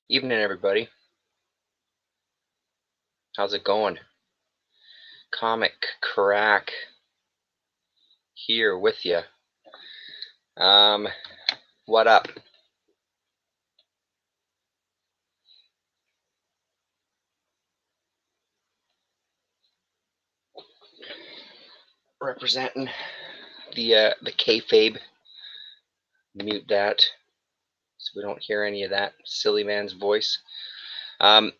Evening, everybody. How's it going? Comic Crack here with you. Um, what up? Representing the kayfabe. Mute that so we don't hear any of that silly man's voice. Um,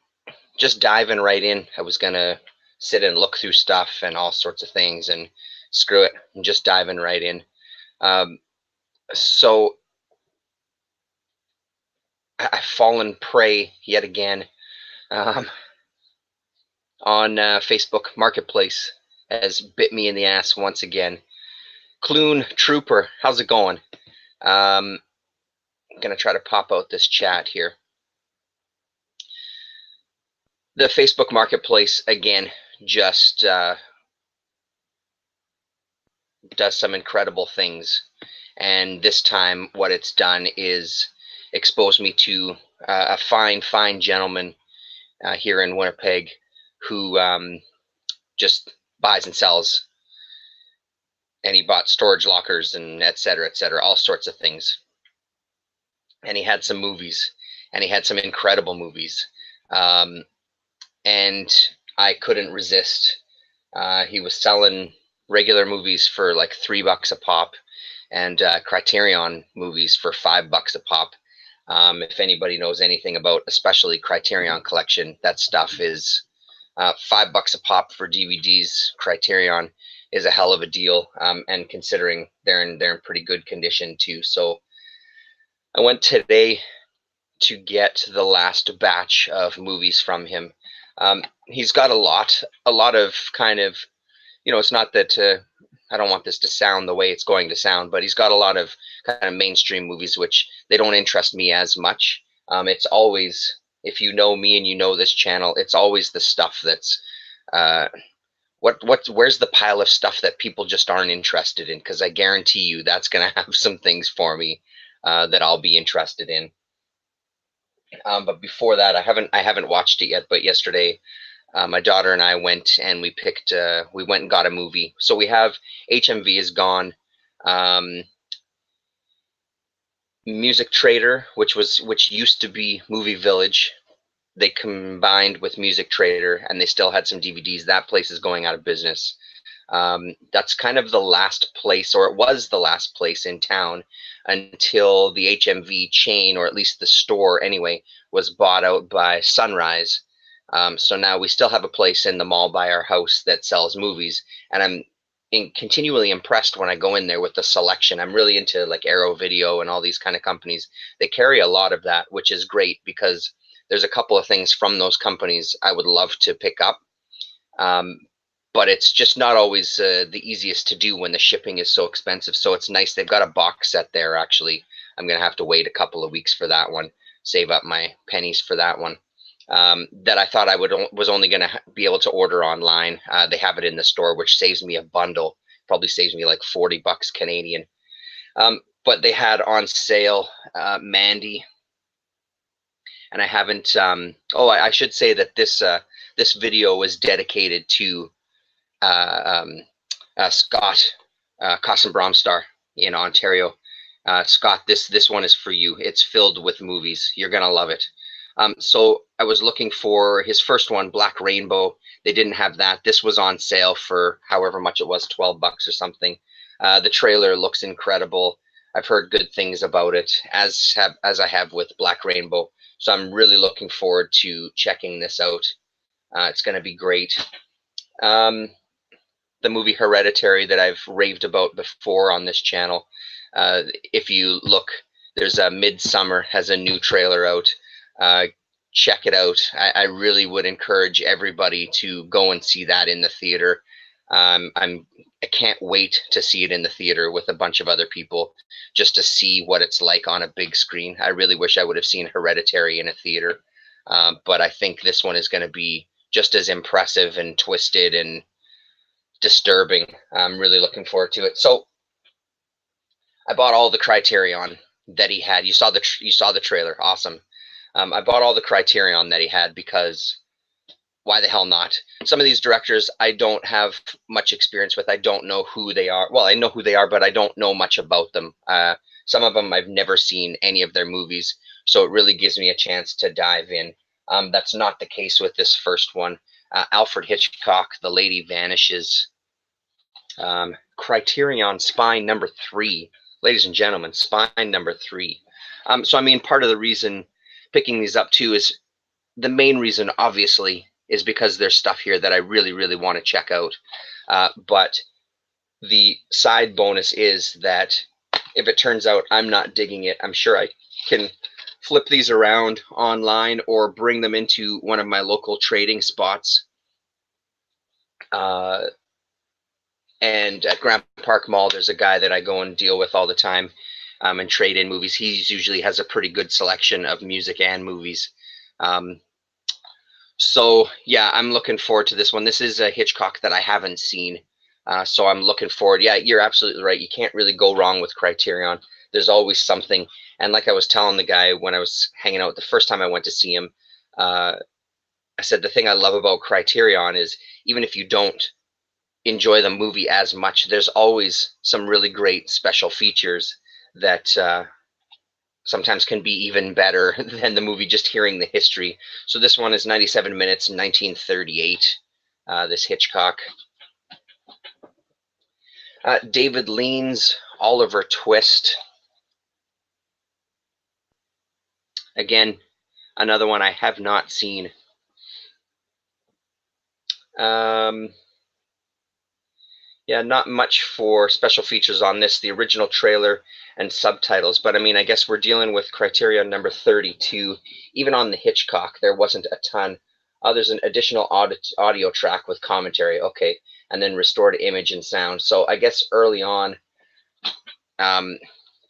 just diving right in. I was gonna sit and look through stuff and all sorts of things, and screw it. I'm just diving right in. Um, so I've fallen prey yet again um, on Facebook Marketplace. Has bit me in the ass once again. Clune Trooper, how's it going? I'm gonna try to pop out this chat here. The Facebook Marketplace again just does some incredible things, and this time what it's done is expose me to a fine gentleman here in Winnipeg who just buys and sells, and he bought storage lockers and et cetera, all sorts of things. And he had some movies, and he had some incredible movies. Um, and I couldn't resist. He was selling regular movies for like $3 a pop, and Criterion movies for $5 a pop. If anybody knows anything about, especially Criterion collection, that stuff is $5 a pop for DVDs. Criterion is a hell of a deal, and considering they're in pretty good condition too. So I went today to get the last batch of movies from him. He's got a lot of kind of, it's not that I don't want this to sound the way it's going to sound, but he's got a lot of kind of mainstream movies, which they don't interest me as much. It's always, if you know me and you know this channel, it's always the stuff that's, uh, where's the pile of stuff that people just aren't interested in? Because I guarantee you that's going to have some things for me that I'll be interested in. But before that, I haven't watched it yet. But yesterday, my daughter and I went and we went and got a movie. So we have HMV is gone. Um, Music Trader, which used to be Movie Village, they combined with Music Trader, and they still had some DVDs. That place is going out of business. That's kind of the last place, or it was the last place in town until the HMV chain, or at least the store anyway, was bought out by Sunrise. So now we still have a place in the mall by our house that sells movies, and I'm continually impressed when I go in there with the selection. I'm really into like Arrow Video and all these kind of companies. They carry a lot of that, which is great because there's a couple of things from those companies I would love to pick up. Um, but it's just not always the easiest to do when the shipping is so expensive. So it's nice they've got a box set there. Actually, I'm gonna have to wait a couple of weeks for that one. Save up my pennies for that one. That I thought I was only gonna be able to order online. They have it in the store, which saves me a bundle. Probably saves me like $40 Canadian. But they had on sale Mandy, and I haven't. I should say that this video was dedicated to um, Scott Bromstar in Ontario. Scott, this one is for you. It's filled with movies. You're gonna love it. So I was looking for his first one, Black Rainbow. They didn't have that. This was on sale for however much it was, $12 or something. The trailer looks incredible. I've heard good things about it, as I have with Black Rainbow. So I'm really looking forward to checking this out. It's going to be great. Um, the movie Hereditary that I've raved about before on this channel. If you look, there's a Midsummer has a new trailer out. Uh, Check it out. I really would encourage everybody to go and see that in the theater. I can't wait to see it in the theater with a bunch of other people, just to see what it's like on a big screen. I really wish I would have seen Hereditary in a theater, but I think this one is going to be just as impressive and twisted and disturbing. I'm really looking forward to it. So I bought all the Criterion that he had. You saw the trailer. Awesome. I bought all the Criterion that he had because why the hell not? Some of these directors I don't have much experience with. I don't know who they are. Well, I know who they are, but I don't know much about them. Some of them I've never seen any of their movies, so it really gives me a chance to dive in. That's not the case with this first one. Alfred Hitchcock, The Lady Vanishes. Criterion Spine number 3. Ladies and gentlemen, Spine number 3. So, I mean, part of the reason picking these up too is the main reason, obviously, is because there's stuff here that I really, really want to check out. But the side bonus is that if it turns out I'm not digging it, I'm sure I can flip these around online or bring them into one of my local trading spots. And at Grant Park Mall, there's a guy that I go and deal with all the time and trade in movies. He usually has a pretty good selection of music and movies. So yeah, I'm looking forward to this one. This is a Hitchcock that I haven't seen. So I'm looking forward. Yeah, you're absolutely right. You can't really go wrong with Criterion. There's always something. And like I was telling the guy when I was hanging out the first time I went to see him, I said the thing I love about Criterion is even if you don't enjoy the movie as much, there's always some really great special features that sometimes can be even better than the movie just hearing the history. So this one is 97 minutes, 1938, this Hitchcock. David Lean's Oliver Twist. Again, another one I have not seen. Yeah, not much for special features on this, the original trailer and subtitles. But I mean, I guess we're dealing with Criterion number 32. Even on the Hitchcock, there wasn't a ton. There's an additional audio track with commentary. Okay. And then restored image and sound. So I guess early on,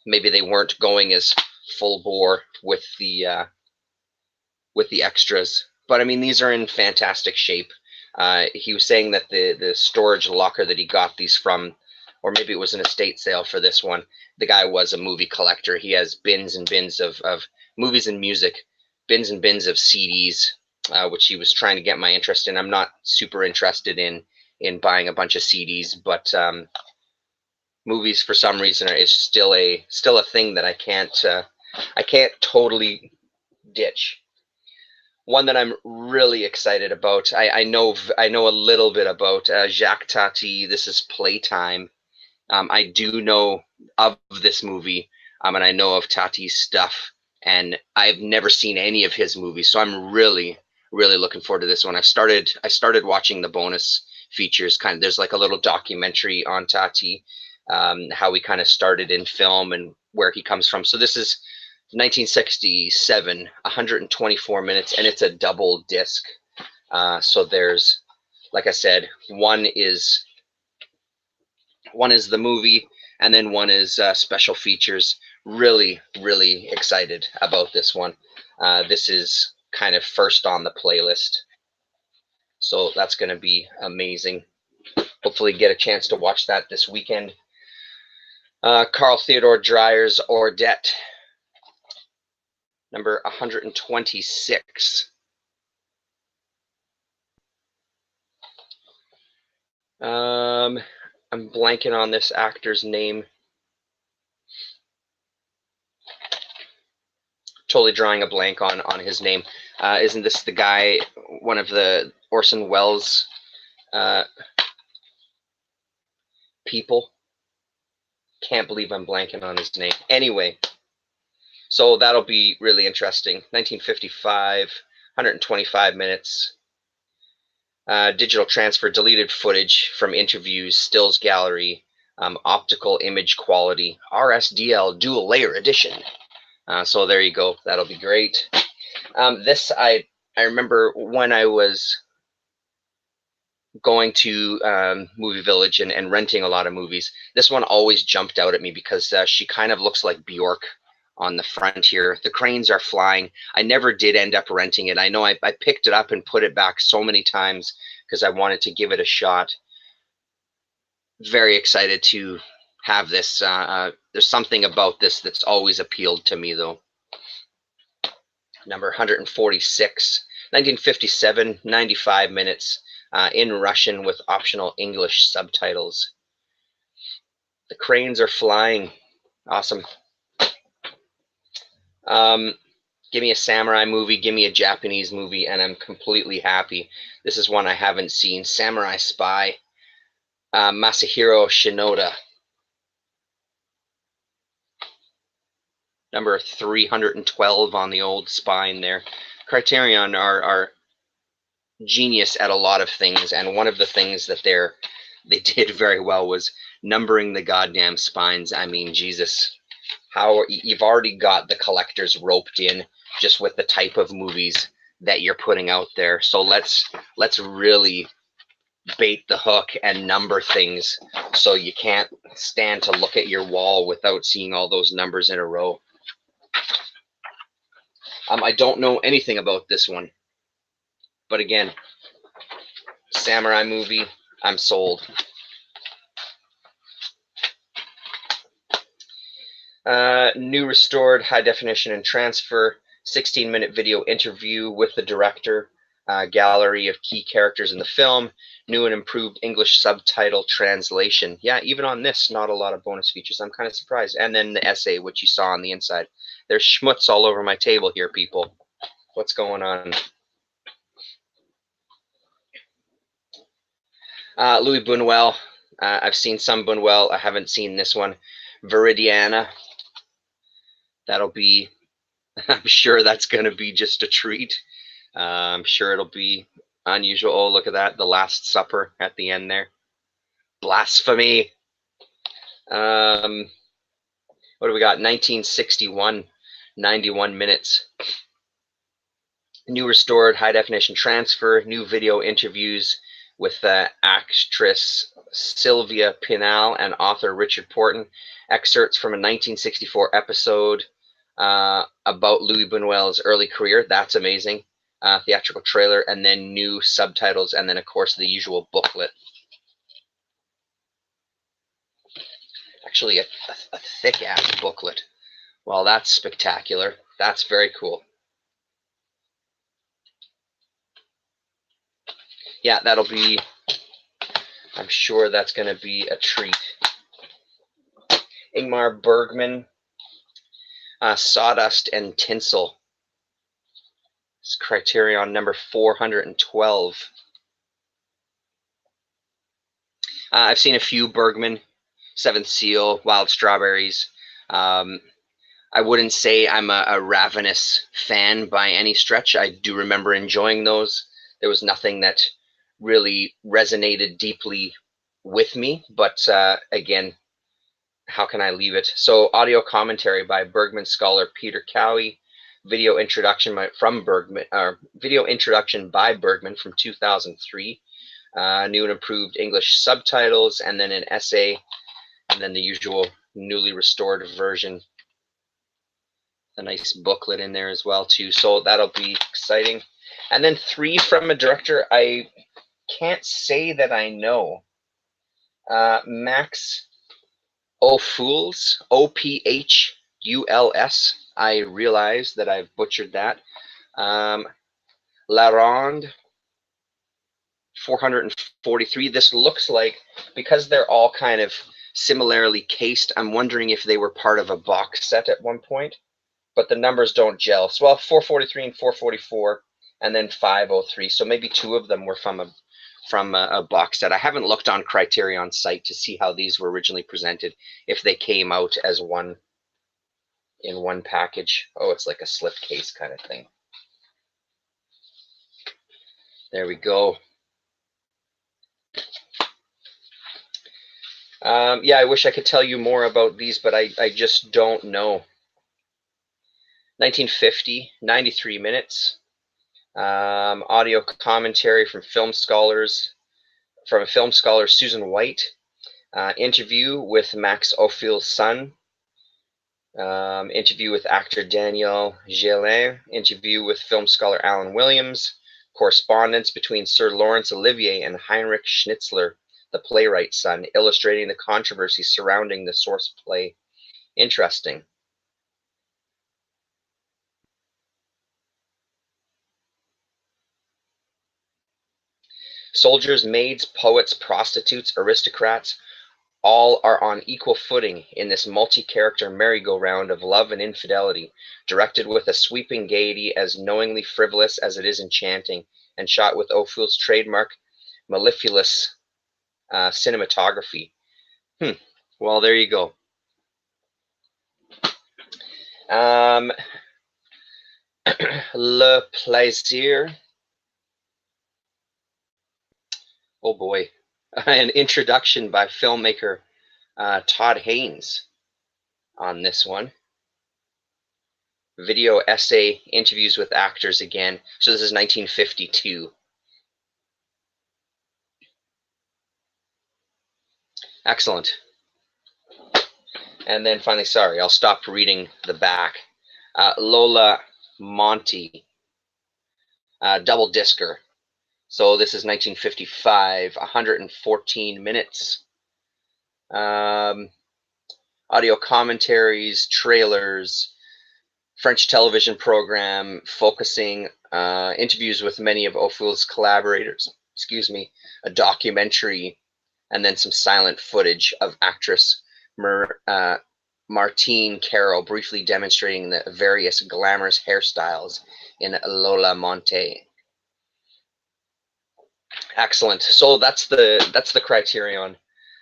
maybe they weren't going as full bore with the extras. But I mean, these are in fantastic shape. He was saying that the storage locker that he got these from, or maybe it was an estate sale for this one, the guy was a movie collector. He has bins and bins of movies and music, bins and bins of CDs, which he was trying to get my interest in. I'm not super interested in buying a bunch of CDs, but movies for some reason is still a thing that I can't totally ditch. One that I'm really excited about. I know a little bit about Jacques Tati. This is Playtime. I do know of this movie, and I know of Tati's stuff, and I've never seen any of his movies, so I'm really, really looking forward to this one. I started watching the bonus features. Kind of, there's like a little documentary on Tati, how he kind of started in film and where he comes from. So this is 1967, 124 minutes, and it's a double disc. So there's, like I said, one is the movie, and then one is special features. Really, really excited about this one. This is kind of first on the playlist, so that's going to be amazing. Hopefully, get a chance to watch that this weekend. Carl Theodor Dreyer's Ordette. Number 126. I'm blanking on this actor's name. Totally drawing a blank on his name. Isn't this the guy, one of the Orson Welles people? Can't believe I'm blanking on his name. Anyway, so that'll be really interesting. 1955, 125 minutes. Digital transfer, deleted footage from interviews, stills gallery, optical image quality, RSDL dual layer edition. So there you go. That'll be great. This I remember when I was going to Movie Village and renting a lot of movies. This one always jumped out at me because she kind of looks like Bjork on the front here. The cranes are flying. I never did end up renting it. I know I picked it up and put it back so many times because I wanted to give it a shot. Very excited to have this. There's something about this that's always appealed to me, though. number 146, 1957, 95 minutes, in Russian with optional English subtitles. The cranes are flying. Awesome. Give me a samurai movie, give me a Japanese movie, and I'm completely happy. This is one I haven't seen, Samurai Spy, Masahiro Shinoda. Number 312 on the old spine there. Criterion are genius at a lot of things, and one of the things that they did very well was numbering the goddamn spines. I mean, Jesus, how you've already got the collectors roped in just with the type of movies that you're putting out there. So let's really bait the hook and number things so you can't stand to look at your wall without seeing all those numbers in a row. I don't know anything about this one, but again, samurai movie, I'm sold. New restored high definition and transfer, 16-minute video interview with the director, gallery of key characters in the film, new and improved English subtitle translation. Yeah, even on this, not a lot of bonus features. I'm kind of surprised. And then the essay, which you saw on the inside. There's schmutz all over my table here, people. What's going on? Louis Buñuel. I've seen some Buñuel. I haven't seen this one. Viridiana. That'll be, I'm sure that's going to be just a treat. I'm sure it'll be unusual. Oh, look at that. The Last Supper at the end there. Blasphemy. What do we got? 1961, 91 minutes. New restored high definition transfer, new video interviews with actress Sylvia Pinal and author Richard Porton. Excerpts from a 1964 episode about Louis Buñuel's early career. That's amazing. Theatrical trailer, and then new subtitles, and then of course the usual booklet. Actually, a thick ass booklet. Well, that's spectacular. That's very cool. Yeah, that'll be, I'm sure that's going to be a treat. Ingmar Bergman, Sawdust and Tinsel. It's Criterion number 412. I've seen a few Bergman, Seventh Seal, Wild Strawberries. I wouldn't say I'm a ravenous fan by any stretch. I do remember enjoying those. There was nothing that really resonated deeply with me, but again, how can I leave it? So audio commentary by Bergman scholar Peter Cowie, video introduction from Bergman, video introduction by Bergman from 2003, new and improved English subtitles, and then an essay, and then the usual newly restored version. A nice booklet in there as well too, so that'll be exciting. And then 3 from a director I can't say that I know. Max Ophuls, Ophuls. I realize that I've butchered that. La Ronde, 443. This looks like, because they're all kind of similarly cased, I'm wondering if they were part of a box set at one point, but the numbers don't gel. So, well, 443 and 444, and then 503. So maybe 2 of them were from a box set. I haven't looked on Criterion's site to see how these were originally presented, if they came out as one in one package. Oh, it's like a slip case kind of thing. There we go. Yeah, I wish I could tell you more about these, but I just don't know. 1950, 93 minutes. Audio commentary from film scholar Susan White. Interview with Max Ophüls' son. Interview with actor Daniel Gélin. Interview with film scholar Alan Williams. Correspondence between Sir Laurence Olivier and Heinrich Schnitzler, the playwright's son, illustrating the controversy surrounding the source play. Interesting. Soldiers, maids, poets, prostitutes, aristocrats, all are on equal footing in this multi-character merry-go-round of love and infidelity, directed with a sweeping gaiety as knowingly frivolous as it is enchanting, and shot with Ophül's trademark mellifluous cinematography. Well, there you go. Le Plaisir. Oh boy. An introduction by filmmaker Todd Haynes on this one. Video essay, interviews with actors again. So this is 1952. Excellent. And then finally, sorry, I'll stop reading the back. Lola Monty, double discer. So this is 1955, 114 minutes. Audio commentaries, trailers, French television program focusing, interviews with many of Ophül's collaborators, a documentary, and then some silent footage of actress Martine Carroll briefly demonstrating the various glamorous hairstyles in Lola Monte. Excellent. So that's the Criterion,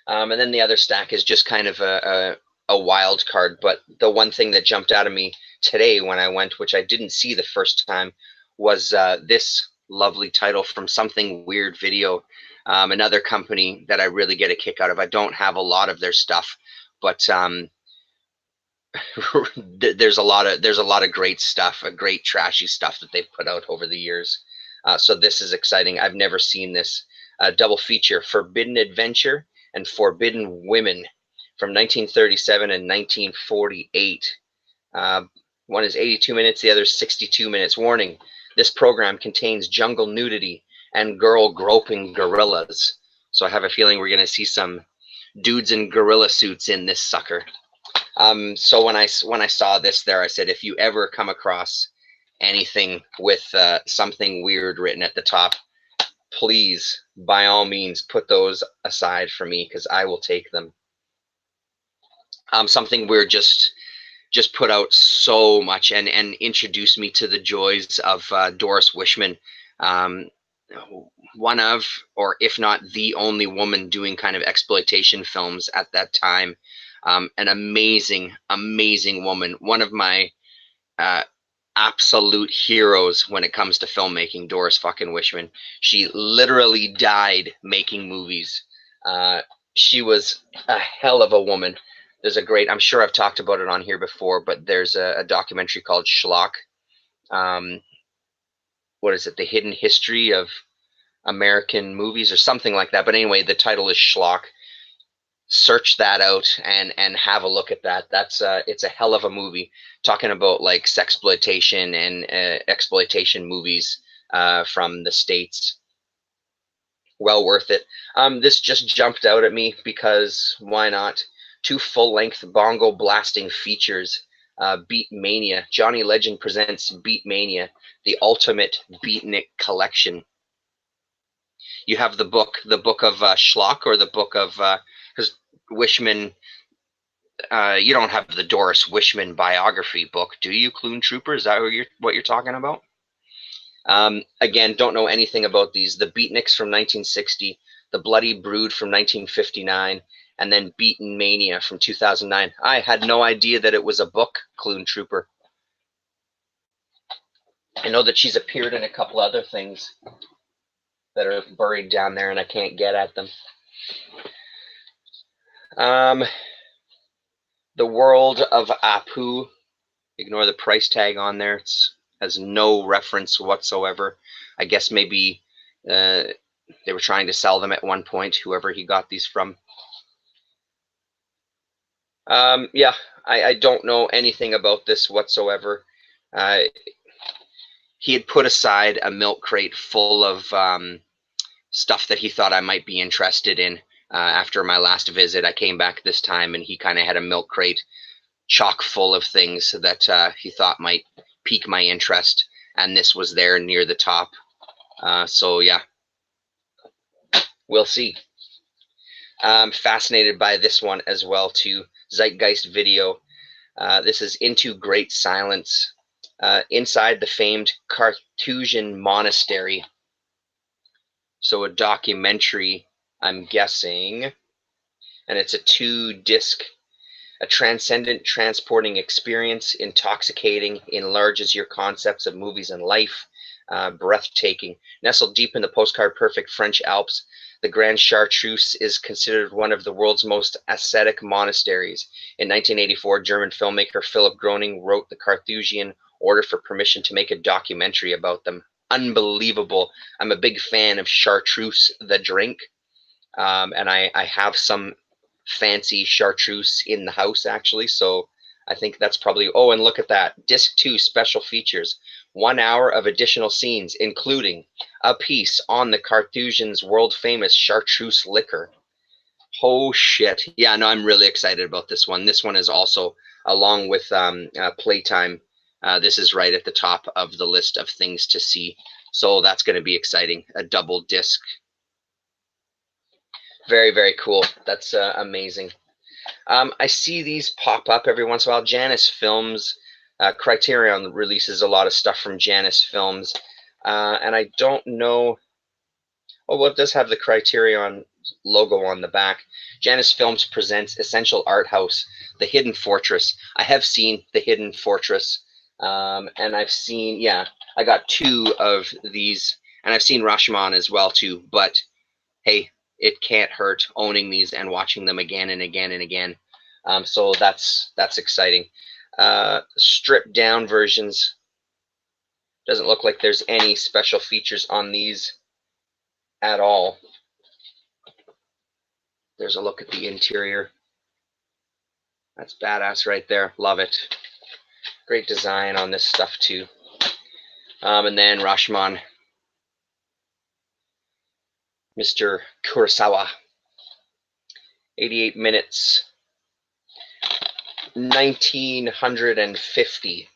and then the other stack is just kind of a wild card. But the one thing that jumped out of me today when I went, which I didn't see the first time, was this lovely title from Something Weird Video, another company that I really get a kick out of. I don't have a lot of their stuff, but there's a lot of great stuff, great trashy stuff that they've put out over the years. So this is exciting. I've never seen this double feature: Forbidden Adventure and Forbidden Women from 1937 and 1948. One is 82 minutes, the other is 62 minutes. Warning: this program contains jungle nudity and girl groping gorillas. So I have a feeling we're going to see some dudes in gorilla suits in this sucker. So when I saw this there, I said, if you ever come across anything with something weird written at the top, please, by all means, put those aside for me, because I will take them. Something Weird just put out so much and introduced me to the joys of Doris Wishman, one of, or if not the only woman doing kind of exploitation films at that time. An amazing woman, one of my absolute heroes when it comes to filmmaking, Doris fucking Wishman. She literally died making movies. She was a hell of a woman. There's a great, I'm sure I've talked about it on here before, but there's a documentary called Schlock. What is it? The Hidden History of American Movies or something like that. But anyway, the title is Schlock. Search that out and have a look at that. That's it's a hell of a movie, talking about like sexploitation and exploitation movies from the States. Well worth it. This just jumped out at me because why not? 2 full-length bongo blasting features. Beat Mania. Johnny Legend presents Beat Mania, the ultimate beatnik collection. You have the book of Schlock, or the book of because Wishman, you don't have the Doris Wishman biography book, do you, Clune Trooper? Is that what you're talking about? Again, don't know anything about these. The Beatniks from 1960, The Bloody Brood from 1959, and then Beaten Mania from 2009. I had no idea that it was a book, Clune Trooper. I know that she's appeared in a couple other things that are buried down there and I can't get at them. The World of Apu. Ignore the price tag on there. It has no reference whatsoever. I guess maybe they were trying to sell them at one point, whoever he got these from. Yeah, I don't know anything about this whatsoever. He had put aside a milk crate full of stuff that he thought I might be interested in. After my last visit, I came back this time and he kind of had a milk crate chock full of things that he thought might pique my interest. And this was there near the top. So yeah, We'll see. I'm fascinated by this one as well too. Zeitgeist Video. This is Into Great Silence, inside the famed Carthusian monastery. So a documentary, I'm guessing, and it's a 2-disc, a transcendent, transporting experience, intoxicating, enlarges your concepts of movies and life, breathtaking. Nestled deep in the postcard-perfect French Alps, the Grand Chartreuse is considered one of the world's most ascetic monasteries. In 1984, German filmmaker Philip Groening wrote the Carthusian order for permission to make a documentary about them. Unbelievable. I'm a big fan of chartreuse, the drink, and I have some fancy chartreuse in the house, actually, so I think that's probably... Oh, and look at that. Disc 2 special features. 1 hour of additional scenes, including a piece on the Carthusians' world-famous chartreuse liquor. Oh, shit. Yeah, no, I'm really excited about this one. This one is also, along with Playtime, this is right at the top of the list of things to see. So that's going to be exciting. A double disc. Very, very cool. That's amazing. I see these pop up every once in a while. Janus Films, Criterion releases a lot of stuff from Janus Films. And I don't know... Oh, well, it does have the Criterion logo on the back. Janus Films presents Essential Art House, The Hidden Fortress. I have seen The Hidden Fortress. And I've seen... Yeah, I got 2 of these. And I've seen Rashomon as well, too. But, hey, it can't hurt owning these and watching them again and again and again. So that's exciting. Stripped down versions. Doesn't look like there's any special features on these at all. There's a look at the interior. That's badass right there. Love it. Great design on this stuff too. And then Rashomon. Mr. Kurosawa. 88 minutes. 1950.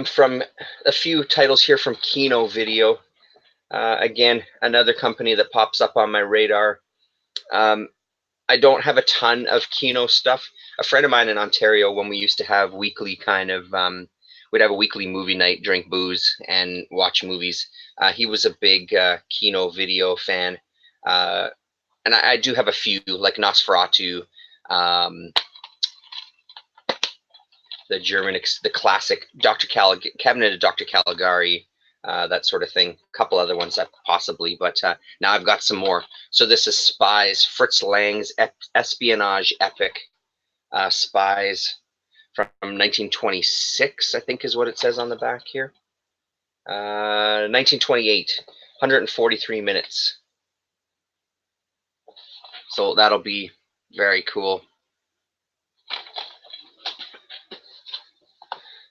From a few titles here from Kino Video. Again, another company that pops up on my radar. I don't have a ton of Kino stuff. A friend of mine in Ontario, when we used to have weekly kind of, we'd have a weekly movie night, drink booze, and watch movies. He was a big Kino Video fan. And I do have a few, like Nosferatu, the classic Cabinet of Dr. Caligari, that sort of thing. A couple other ones possibly, but now I've got some more. So this is Spies, Fritz Lang's espionage epic. Spies from 1926, I think is what it says on the back here. 1928, 143 minutes. So that'll be very cool.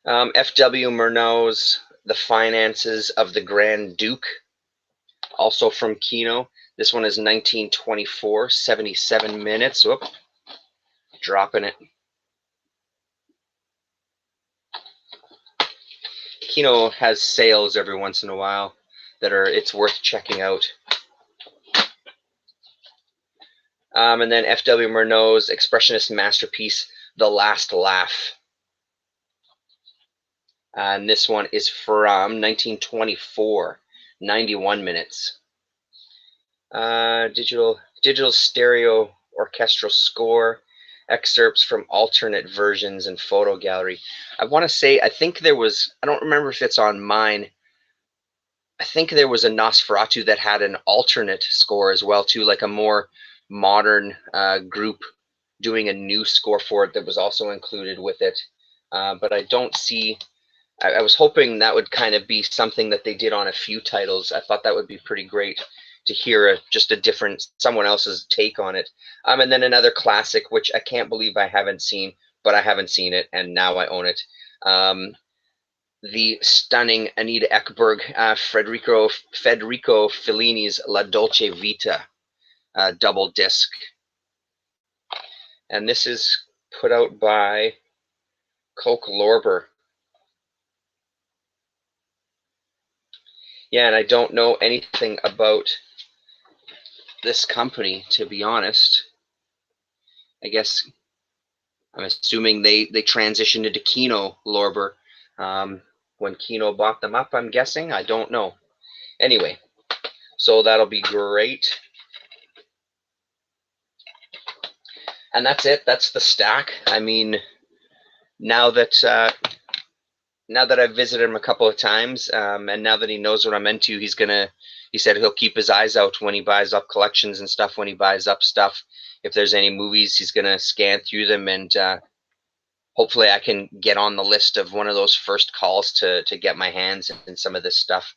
F.W. Murnau's The Finances of the Grand Duke, also from Kino. This one is 1924, 77 minutes. Whoop, dropping it. Kino has sales every once in a while that it's worth checking out. And then F.W. Murnau's expressionist masterpiece, The Last Laugh. And this one is from 1924, 91 minutes. Digital stereo orchestral score, excerpts from alternate versions and photo gallery. I want to say, I think there was, I don't remember if it's on mine, I think there was a Nosferatu that had an alternate score as well too, like a more modern group doing a new score for it that was also included with it. But I don't see... I was hoping that would kind of be something that they did on a few titles. I thought that would be pretty great to hear just a different, someone else's take on it. And then another classic, which I can't believe I haven't seen, but I haven't seen it, and now I own it. The stunning Anita Ekberg, Federico Fellini's La Dolce Vita, double disc. And this is put out by Coke Lorber. Yeah, and I don't know anything about this company, to be honest. I guess I'm assuming they transitioned into Kino, Lorber, when Kino bought them up. I'm guessing. I don't know. Anyway, so that'll be great. And that's it. That's the stack. I mean, now that now that I've visited him a couple of times, and now that he knows what I'm into, he said he'll keep his eyes out when he buys up collections and stuff, when he buys up stuff. If there's any movies, he's gonna scan through them, and hopefully I can get on the list of one of those first calls to get my hands in some of this stuff.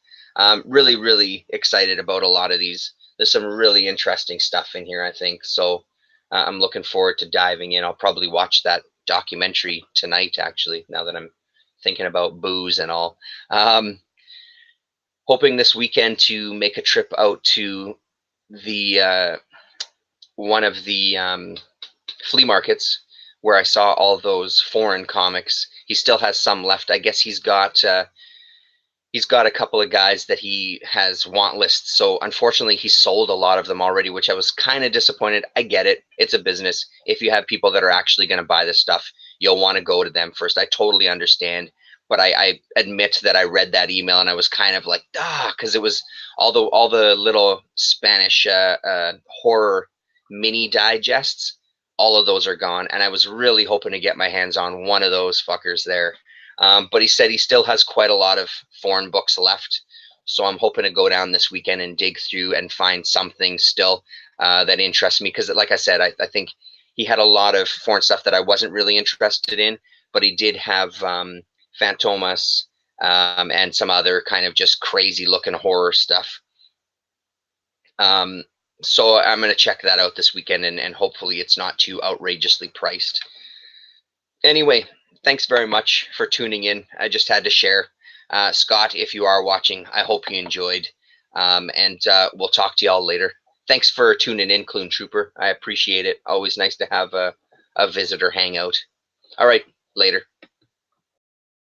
Really, really excited about a lot of these. There's some really interesting stuff in here, I think. So I'm looking forward to diving in. I'll probably watch that documentary tonight, actually, now that I'm thinking about booze and all. Hoping this weekend to make a trip out to the one of the flea markets where I saw all those foreign comics. He still has some left. I guess he's got a couple of guys that he has want lists. So unfortunately, he sold a lot of them already, which I was kind of disappointed. I get it. It's a business. If you have people that are actually going to buy this stuff, you'll want to go to them first. I totally understand. But I admit that I read that email and I was kind of like, because it was all the little Spanish horror mini digests. All of those are gone, and I was really hoping to get my hands on one of those fuckers there. But he said he still has quite a lot of foreign books left. So I'm hoping to go down this weekend and dig through and find something still that interests me. Because, like I said, I think he had a lot of foreign stuff that I wasn't really interested in, but he did have Phantomas and some other kind of just crazy looking horror stuff. So I'm going to check that out this weekend, and hopefully it's not too outrageously priced. Anyway, thanks very much for tuning in. I just had to share. Scott, if you are watching, I hope you enjoyed. And we'll talk to y'all later. Thanks for tuning in, Clune Trooper. I appreciate it. Always nice to have a visitor hangout. All right, later.